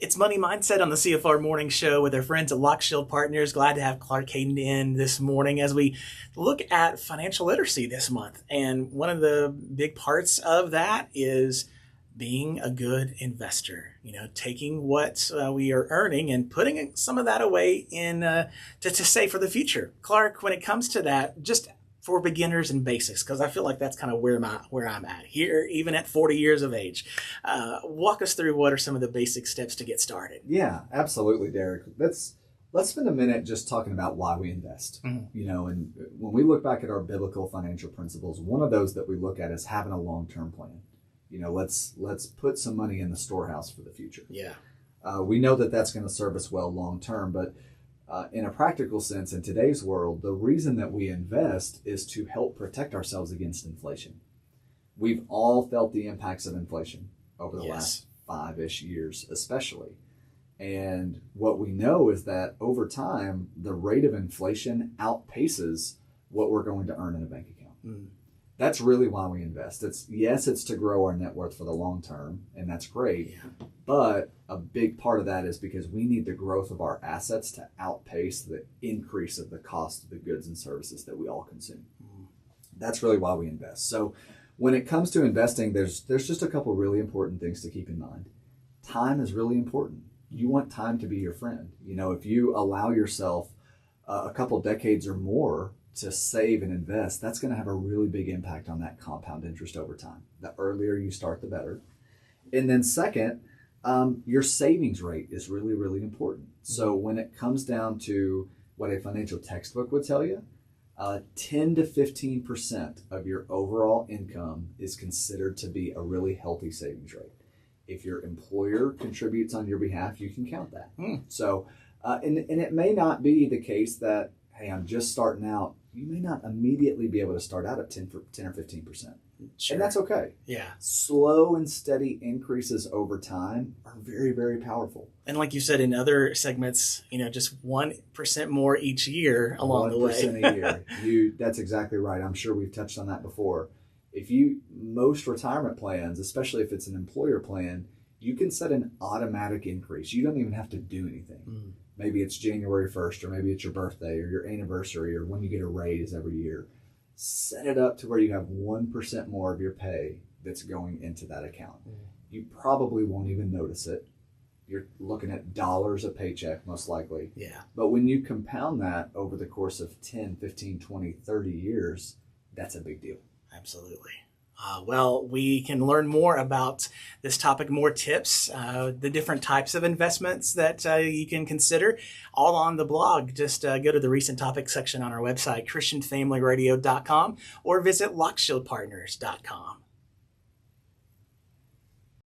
It's Money Mindset on the CFR Morning Show with our friends at LockShield Partners. Glad to have Clark Hayden in this morning as we look at financial literacy this month. And one of the big parts of that is being a good investor. Taking what we are earning and putting some of that away in to save for the future. Clark, when it comes to that, just for beginners and basics, because I feel like that's kind of where I'm at here, even at 40 years of age. Walk us through what are some of the basic steps to get started. Yeah, absolutely, Derek. Let's spend a minute just talking about why we invest. Mm-hmm. And when we look back at our biblical financial principles, one of those that we look at is having a long-term plan. Let's put some money in the storehouse for the future. Yeah. We know that that's going to serve us well long-term, but in a practical sense, in today's world, the reason that we invest is to help protect ourselves against inflation. We've all felt the impacts of inflation over the last 5-ish years, especially. And what we know is that over time, the rate of inflation outpaces what we're going to earn in a bank account. Mm. That's really why we invest. It's to grow our net worth for the long term, and that's great. Yeah. But a big part of that is because we need the growth of our assets to outpace the increase of the cost of the goods and services that we all consume. Mm. That's really why we invest. So when it comes to investing, there's just a couple really important things to keep in mind. Time is really important. You want time to be your friend. If you allow yourself a couple decades or more to save and invest, that's going to have a really big impact on that compound interest over time. The earlier you start, the better. And then second, your savings rate is really, really important. So when it comes down to what a financial textbook would tell you, 10 to 15% of your overall income is considered to be a really healthy savings rate. If your employer contributes on your behalf, you can count that. So, and it may not be the case that, hey, I'm just starting out. You may not immediately be able to start out at 10 or 15%. Sure. And that's okay. Yeah. Slow and steady increases over time are very, very powerful. And like you said in other segments, just 1% more each year along the way. 1% a year. That's exactly right. I'm sure we've touched on that before. Most retirement plans, especially if it's an employer plan, you can set an automatic increase. You don't even have to do anything. Mm. Maybe it's January 1st, or maybe it's your birthday or your anniversary or when you get a raise every year. Set it up to where you have 1% more of your pay that's going into that account. You probably won't even notice it. You're looking at dollars a paycheck, most likely. Yeah. But when you compound that over the course of 10, 15, 20, 30 years, that's a big deal. Absolutely. Well, we can learn more about this topic, more tips, the different types of investments that you can consider, all on the blog. Just go to the recent topics section on our website, christianfamilyradio.com, or visit lockshieldpartners.com.